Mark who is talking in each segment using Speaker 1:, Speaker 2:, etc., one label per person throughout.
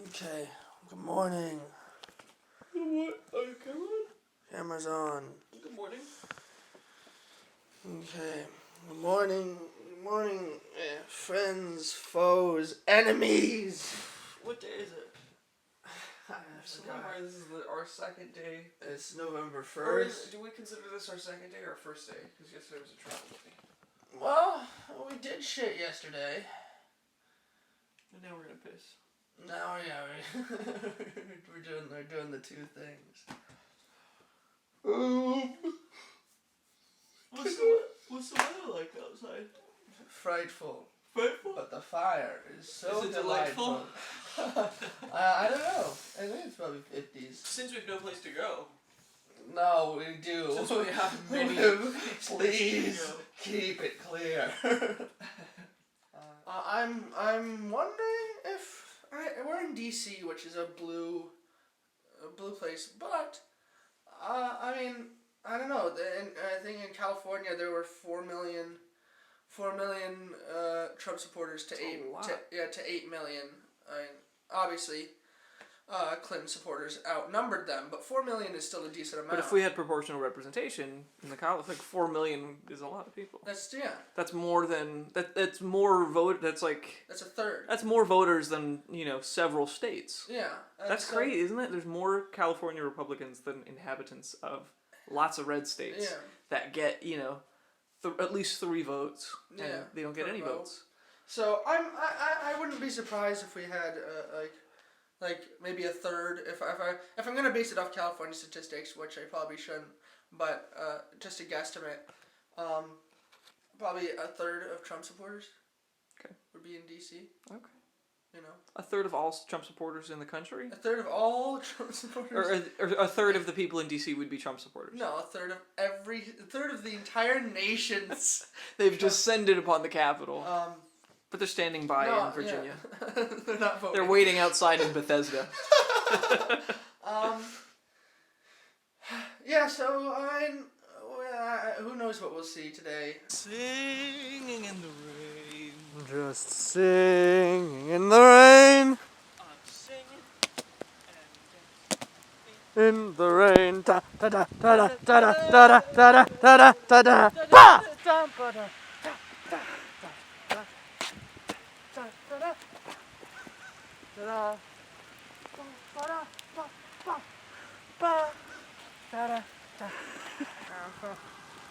Speaker 1: Okay, good morning.
Speaker 2: Come on.
Speaker 1: Camera's on.
Speaker 2: Good morning.
Speaker 1: Okay, good morning. Good morning, friends, foes, enemies.
Speaker 2: What day is it?
Speaker 1: I forgot.
Speaker 2: This is our second day.
Speaker 1: It's November
Speaker 2: Or
Speaker 1: 1st.
Speaker 2: do we consider this our second day or first day? Because yesterday was a travel day.
Speaker 1: Well, we did shit yesterday.
Speaker 2: And now we're gonna piss.
Speaker 1: Now, yeah, we're doing the two things.
Speaker 2: What's the weather like outside?
Speaker 1: Frightful.
Speaker 2: Frightful?
Speaker 1: But the fire is so
Speaker 2: Is it delightful?
Speaker 1: I don't know. I think it's probably 50s.
Speaker 2: Since we've no place to go.
Speaker 1: No, we do.
Speaker 2: Since we have many
Speaker 1: Please keep it clear. I'm wondering if we're in DC, which is a blue place, but I mean, I don't know. I think in California there were 4 million Trump supporters to 8 million. I mean, obviously, Clinton supporters outnumbered them, but 4 million is still a decent amount.
Speaker 2: But if we had proportional representation in the college, like 4 million is a lot of people.
Speaker 1: That's
Speaker 2: more than that. That's more vote. That's a third. That's more voters than several states.
Speaker 1: Yeah,
Speaker 2: that's crazy, isn't it? There's more California Republicans than inhabitants of lots of red states that get at least 3 votes, and they don't get any votes.
Speaker 1: So I wouldn't be surprised if we had like maybe a third. If I'm gonna base it off California statistics, which I probably shouldn't, but just a guesstimate, probably a third of Trump supporters.
Speaker 2: Okay.
Speaker 1: Would be in DC.
Speaker 2: Okay.
Speaker 1: A
Speaker 2: third of all Trump supporters in the country?
Speaker 1: A third of all Trump supporters?
Speaker 2: Or a third of the people in DC would be Trump supporters?
Speaker 1: No, a third of the entire nation's.
Speaker 2: They've descended upon the Capitol. But they're standing by in Virginia.
Speaker 1: Yeah. They're not voting.
Speaker 2: They're waiting outside in Bethesda.
Speaker 1: Yeah, so who knows what we'll see today.
Speaker 2: Singing in the rain.
Speaker 1: Just singing in the rain.
Speaker 2: I'm singing
Speaker 1: in the rain. Da da da da da da da da da da da da.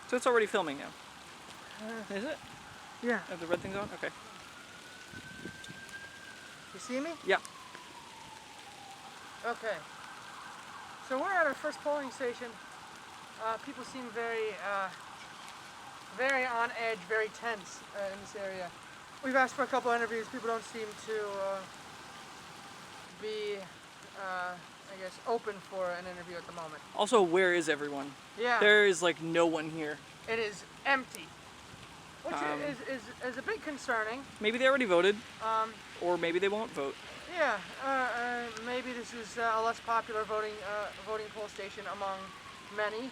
Speaker 2: So it's already filming now. Is it?
Speaker 1: Yeah.
Speaker 2: Are the red things on? Okay.
Speaker 1: You see me?
Speaker 2: Yeah.
Speaker 1: Okay. So we're at our first polling station. People seem very on edge, very tense in this area. We've asked for a couple of interviews. People don't seem to be, I guess, open for an interview at the moment.
Speaker 2: Also, where is everyone?
Speaker 1: Yeah.
Speaker 2: There is like no one here.
Speaker 1: It is empty, which is a bit concerning.
Speaker 2: Maybe they already voted, or maybe they won't vote.
Speaker 1: Yeah, maybe this is a less popular voting poll station among many.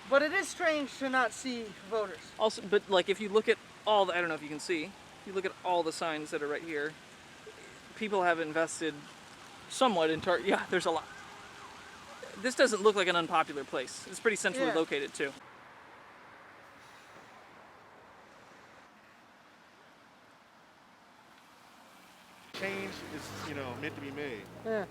Speaker 1: But it is strange to not see voters.
Speaker 2: Also, but like if you look at all the, I don't know if you can see, if you look at all the signs that are right here, people have invested somewhat in yeah, there's a lot. This doesn't look like an unpopular place. It's pretty centrally located too.
Speaker 3: Change is, meant to be made.
Speaker 1: Yeah.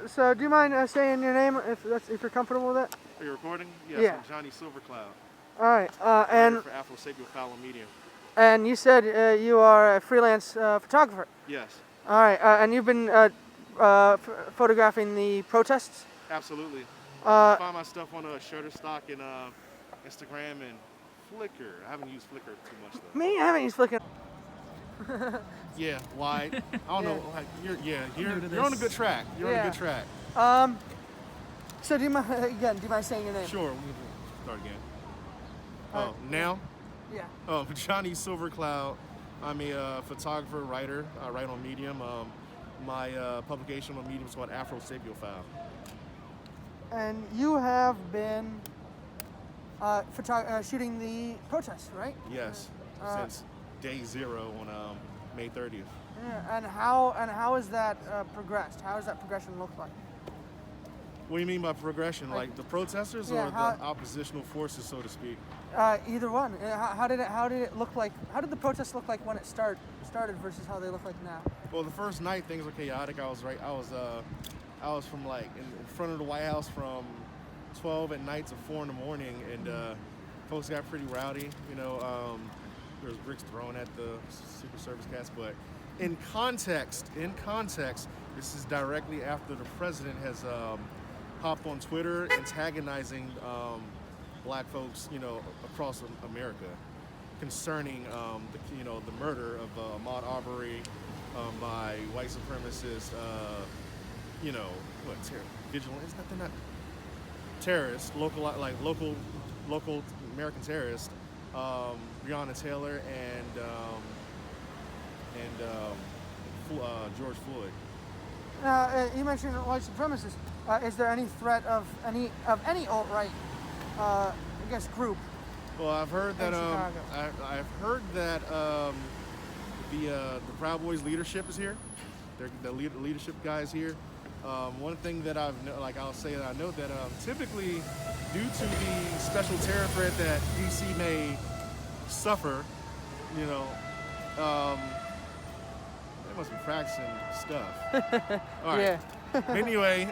Speaker 1: So do you mind saying your name if you're comfortable with it?
Speaker 3: Are you recording? Yes,
Speaker 1: Yeah.
Speaker 3: I'm Johnny Silvercloud.
Speaker 1: All right. And
Speaker 3: for Afro Sapio Fallow Medium.
Speaker 1: And you said you are a freelance photographer.
Speaker 3: Yes.
Speaker 1: All right. And you've been photographing the protests?
Speaker 3: Absolutely. I find my stuff on Shutterstock and Instagram and Flickr. I haven't used Flickr too much though.
Speaker 1: Me? I haven't used Flickr.
Speaker 3: Yeah, wide. I don't know. Like, you're on a good track. You're on a good track.
Speaker 1: So do you mind saying your name?
Speaker 3: Sure. We can start again. Oh, now?
Speaker 1: Yeah.
Speaker 3: Oh, Johnny Silvercloud. I'm a photographer, writer. I write on Medium. My publication on Medium is called Afro Sapio File.
Speaker 1: And you have been shooting the protests, right?
Speaker 3: Yes, since day 0 on May 30th.
Speaker 1: Yeah, and how has that progressed? How does that progression look like?
Speaker 3: What do you mean by progression? Like the protesters
Speaker 1: Yeah,
Speaker 3: or the oppositional forces, so to speak?
Speaker 1: Either one. How did it look like? How did the protests look like when it started versus how they look like now?
Speaker 3: Well, the first night things were chaotic. I was from like in front of the White House from 12 at night to 4 in the morning, and folks got pretty rowdy. There was bricks thrown at the Secret Service cats, but in context, this is directly after the president has hopped on Twitter antagonizing black folks, across America, concerning the murder of Ahmaud Arbery by white supremacists. Vigilantes? They're not terrorists. Local American terrorists. Breonna Taylor and George Floyd.
Speaker 1: You mentioned white supremacists. Is there any threat of any alt-right, group?
Speaker 3: Well, I've heard that
Speaker 1: Chicago?
Speaker 3: I've heard that the Proud Boys leadership is here. The leadership guys here. One thing that I'll say that I know that typically, due to the special terror threat that DC may suffer, they must be practicing stuff. All right.
Speaker 1: Yeah.
Speaker 3: Anyway,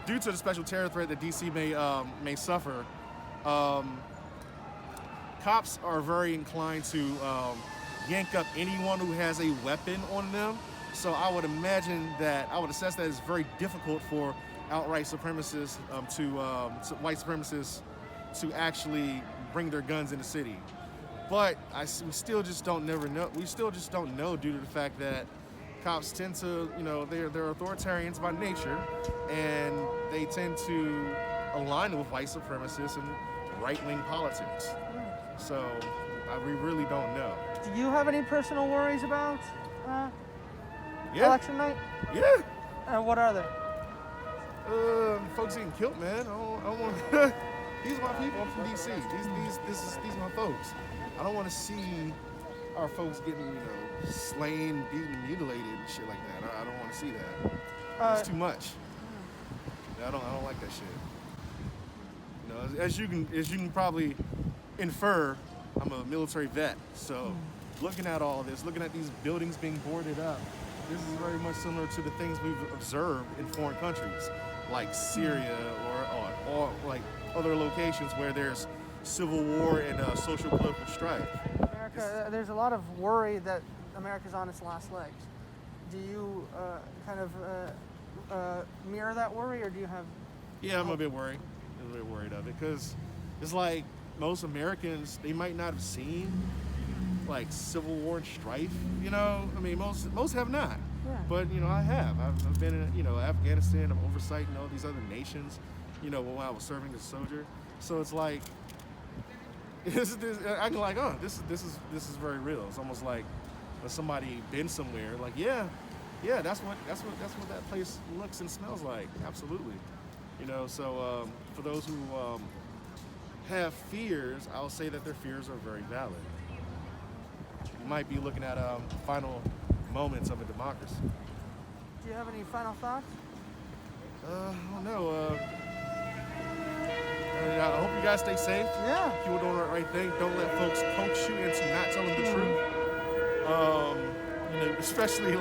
Speaker 3: due to the special terror threat that DC may suffer, cops are very inclined to yank up anyone who has a weapon on them. So I would assess that it's very difficult for outright supremacists white supremacists to actually bring their guns in the city. But we still just don't know. We still just don't know due to the fact that cops tend to, they're authoritarians by nature, and they tend to align with white supremacists and right-wing politics. So we really don't know.
Speaker 1: Do you have any personal worries about
Speaker 3: Yeah.
Speaker 1: election night?
Speaker 3: Yeah.
Speaker 1: What are they?
Speaker 3: Folks getting killed, man. I don't want. These are my people. I'm from DC. These are my folks. I don't want to see our folks getting, slain, beaten, mutilated, and shit like that. I don't want to see that. It's too much. I don't like that shit. As you can probably infer, I'm a military vet. So, looking at all this, looking at these buildings being boarded up, this is very much similar to the things we've observed in foreign countries, like Syria or like other locations where there's civil war and social political strife.
Speaker 1: America, there's a lot of worry that America's on its last legs. Do you mirror that worry, or do you have?
Speaker 3: Yeah, I'm a bit worried. I'm a bit worried of it because it's like most Americans, they might not have seen like civil war and strife. I mean, most have not.
Speaker 1: Yeah.
Speaker 3: But I have. I've been in Afghanistan. I'm oversighting all these other nations. When I was serving as a soldier. So it's like I can like, this is very real. It's almost like when somebody been somewhere. Like, yeah, that's what that place looks and smells like. Absolutely. So for those who have fears, I'll say that their fears are very valid. You might be looking at final moments of a democracy.
Speaker 1: Do you have any final thoughts?
Speaker 3: I don't know. I hope you guys stay safe.
Speaker 1: Yeah.
Speaker 3: People doing the right thing. Don't let folks coax you into not telling the truth. Especially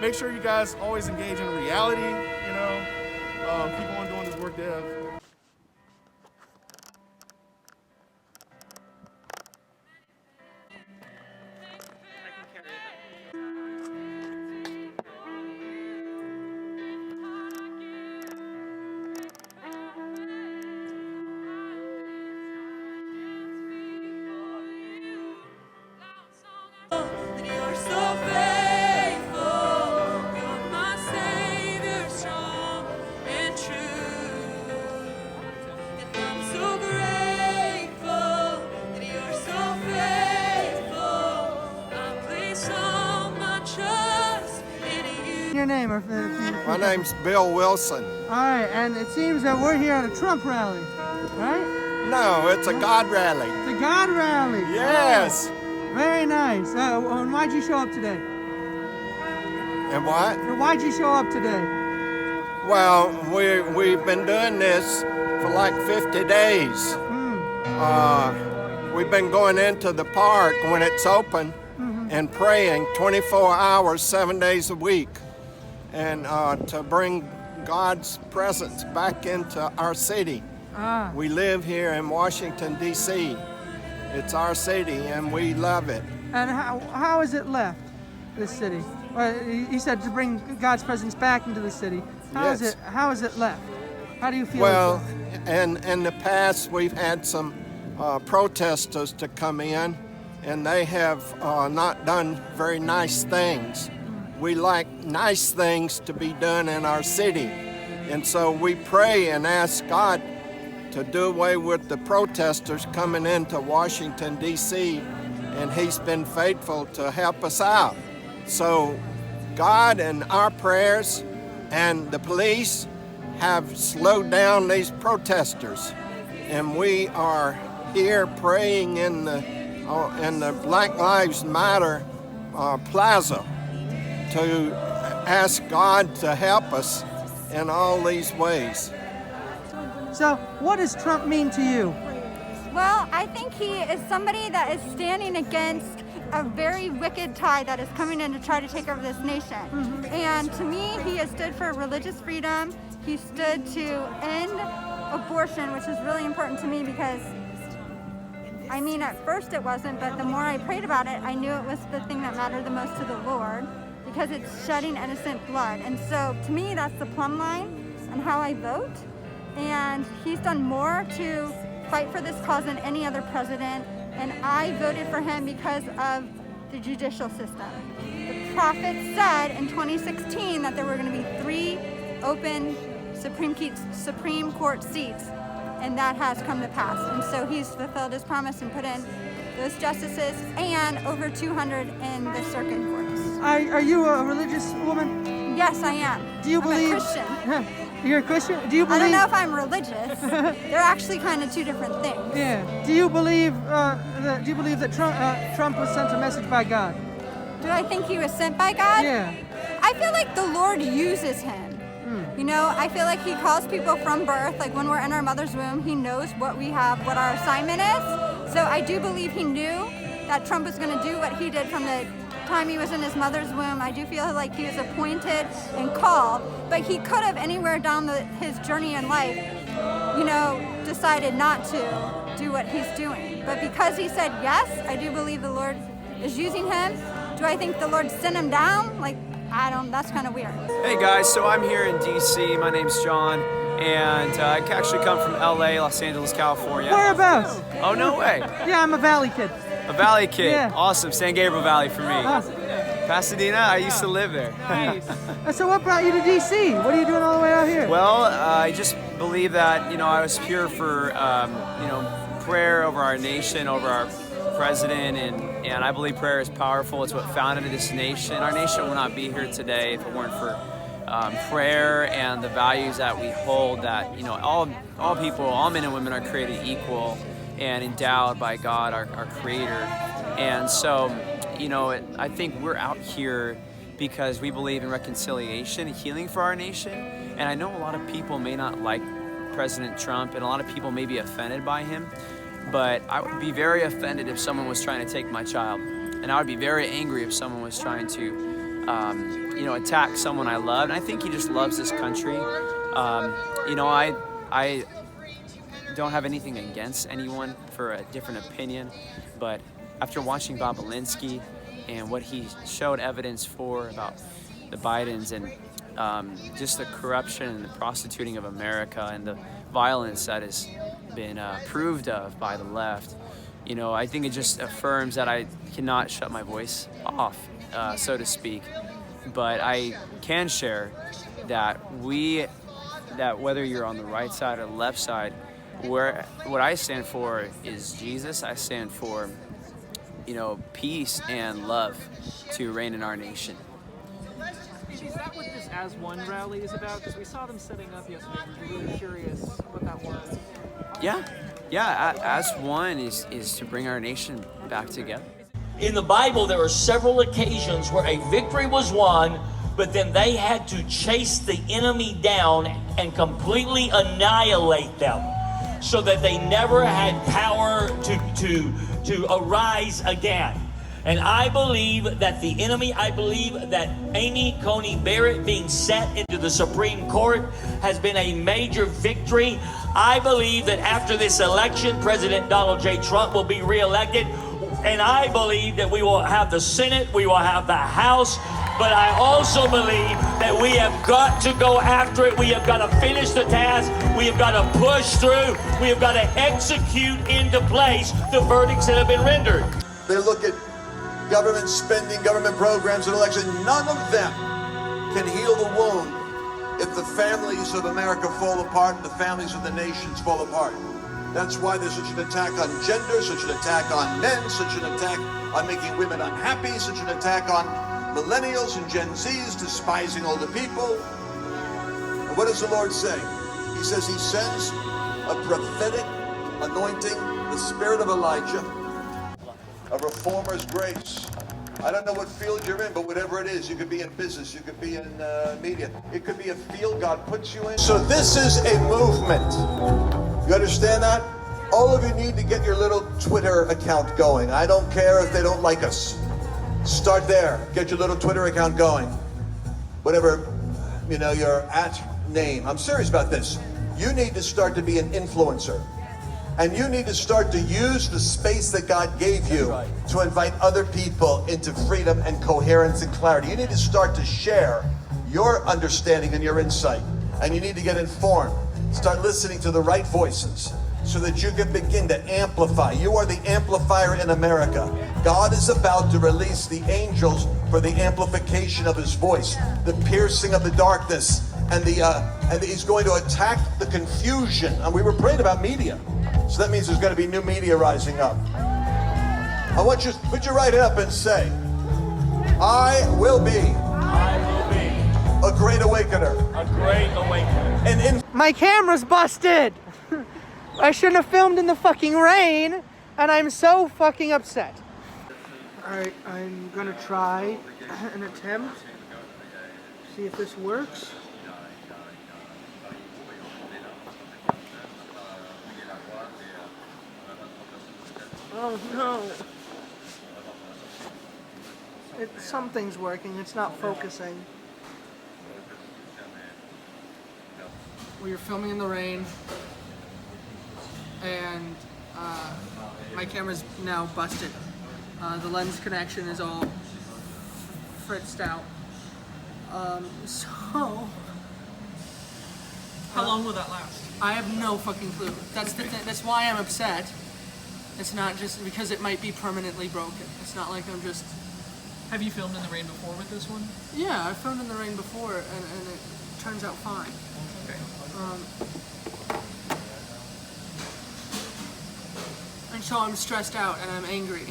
Speaker 3: make sure you guys always engage in reality. Keep on doing this work they have.
Speaker 4: You're so faithful, you're my Savior, strong and true. And I'm so grateful that you're so faithful. I place all my trust in you.
Speaker 1: Your name, or
Speaker 5: My name's Bill Wilson.
Speaker 1: All right, and it seems that we're here at a Trump rally, right?
Speaker 5: No, it's a God rally.
Speaker 1: The God rally.
Speaker 5: Yes.
Speaker 1: Oh, very nice. And why'd you show up today?
Speaker 5: And what?
Speaker 6: Why'd you show up today?
Speaker 5: Well, we've been doing this for like 50 days. We've been going into the park when it's open and praying 24 hours, 7 days a week, and to bring God's presence back into our city. We live here in Washington, D.C. It's our city, and we love it.
Speaker 6: And how is it left, this city? You said to bring God's presence back into the city. How is it left? How do you feel?
Speaker 5: Well, in the past, we've had some protesters to come in, and they have not done very nice things. We like nice things to be done in our city, and so we pray and ask God to do away with the protesters coming into Washington, D.C., and He's been faithful to help us out. So God and our prayers and the police have slowed down these protesters, and we are here praying in the Black Lives Matter plaza to ask God to help us in all these ways.
Speaker 6: So, what does Trump mean to you?
Speaker 7: Well, I think he is somebody that is standing against a very wicked tide that is coming in to try to take over this nation. And to me, he has stood for religious freedom. He stood to end abortion, which is really important to me because, I mean, at first it wasn't, but the more I prayed about it, I knew it was the thing that mattered the most to the Lord because it's shedding innocent blood. And so to me, that's the plumb line on how I vote. And he's done more to fight for this cause than any other president. And I voted for him because of the judicial system. The prophet said in 2016 that there were going to be 3 open Supreme Court seats, and that has come to pass. And so he's fulfilled his promise and put in those justices and over 200 in the circuit courts.
Speaker 6: Are you a religious woman?
Speaker 7: Yes, I am.
Speaker 6: Do you believe?
Speaker 7: I'm a Christian.
Speaker 6: You're a Christian? Do you believe?
Speaker 7: I don't know if I'm religious. They're actually kind of 2 different things.
Speaker 6: Yeah. Do you believe that Trump was sent a message by God?
Speaker 7: Do I think he was sent by God?
Speaker 6: Yeah.
Speaker 7: I feel like the Lord uses him. You know, I feel like he calls people from birth. Like when we're in our mother's womb, he knows what we have, what our assignment is. So I do believe he knew that Trump was going to do what he did from the time he was in his mother's womb. I do feel like he was appointed and called, but he could have anywhere down his journey in life, you know, decided not to do what he's doing. But because he said yes, I do believe the Lord is using him. Do I think the Lord sent him down? Like, I don't, that's kind of weird.
Speaker 8: Hey guys, so I'm here in DC. My name's John, and I actually come from LA, Los Angeles, California.
Speaker 6: Whereabouts?
Speaker 8: Oh, no way.
Speaker 6: Yeah, I'm a Valley kid.
Speaker 8: A Valley kid.
Speaker 6: Yeah.
Speaker 8: Awesome. San Gabriel Valley for me.
Speaker 6: Awesome.
Speaker 8: Pasadena, I used to live there.
Speaker 6: So what brought you to DC? What are you doing all the way out here?
Speaker 8: Well, I just believe that, you know, I was here for, you know, prayer over our nation, over our president, and I believe prayer is powerful. It's what founded this nation. Our nation would not be here today if it weren't for prayer and the values that we hold, that, you know, all people, all men and women are created equal and endowed by God, our Creator. And so, you know, I think we're out here because we believe in reconciliation and healing for our nation. And I know a lot of people may not like President Trump, and a lot of people may be offended by him, but I would be very offended if someone was trying to take my child. And I would be very angry if someone was trying to, you know, attack someone I love. And I think he just loves this country. You know, I don't have anything against anyone for a different opinion, but after watching Bob Alinsky and what he showed evidence for about the Bidens and just the corruption and the prostituting of America and the violence that has been approved of by the left, you know, I think it just affirms that I cannot shut my voice off, so to speak. But I can share that whether you're on the right side or the left side, what I stand for is Jesus. I stand for, you know, peace and love to reign in our nation.
Speaker 2: Is that what this As One rally is about? Because we saw them setting up yesterday. We're really curious what that was.
Speaker 8: Yeah. As One is to bring our nation back together.
Speaker 9: In the Bible, there are several occasions where a victory was won but then they had to chase the enemy down and completely annihilate them so that they never had power to arise again. And I believe that the enemy, I believe that Amy Coney Barrett being set into the Supreme Court has been a major victory. I believe that after this election, President Donald J. Trump will be reelected. And I believe that we will have the Senate, we will have the House, but I also believe that we have got to go after it. We have got to finish the task. We have got to push through. We have got to execute into place the verdicts that have been rendered.
Speaker 10: They look at government spending, government programs, and election. None of them can heal the wound if the families of America fall apart and the families of the nations fall apart. That's why there's such an attack on gender, such an attack on men, such an attack on making women unhappy, such an attack on millennials and Gen Zs, despising older people. And what does the Lord say? He says he sends a prophetic anointing, the spirit of Elijah, a reformer's grace. I don't know what field you're in, but whatever it is, you could be in business, you could be in media, it could be a field God puts you in. So this is a movement. You understand that? All of you need to get your little Twitter account going. I don't care if they don't like us. Start there. Get your little Twitter account going. Whatever, you know, your at name. I'm serious about this. You need to start to be an influencer. And you need to start to use the space that God gave you to invite other people into freedom and coherence and clarity. You need to start to share your understanding and your insight. And you need to get informed. Start listening to the right voices so that you can begin to amplify. You are the amplifier in America. God is about to release the angels for the amplification of his voice, the piercing of the darkness, and he's going to attack the confusion. And we were praying about media. So that means there's going to be new media rising up. I want you to put your right hand up and say, I will be a great awakener.
Speaker 9: A great awakener.
Speaker 10: And
Speaker 6: My camera's busted! I shouldn't have filmed in the fucking rain, and I'm so fucking upset. Alright, I'm gonna try an attempt. See if this works. Oh no. Something's working, it's not focusing. We were filming in the rain, and my camera's now busted. The lens connection is all fritzed out. So...
Speaker 2: How long will that last?
Speaker 6: I have no fucking clue. That's why I'm upset. It's not just because it might be permanently broken. It's not like I'm just...
Speaker 2: Have you filmed in the rain before with this one?
Speaker 6: Yeah, I've filmed in the rain before, and it turns out fine.
Speaker 2: Okay.
Speaker 6: And so I'm stressed out and I'm angry.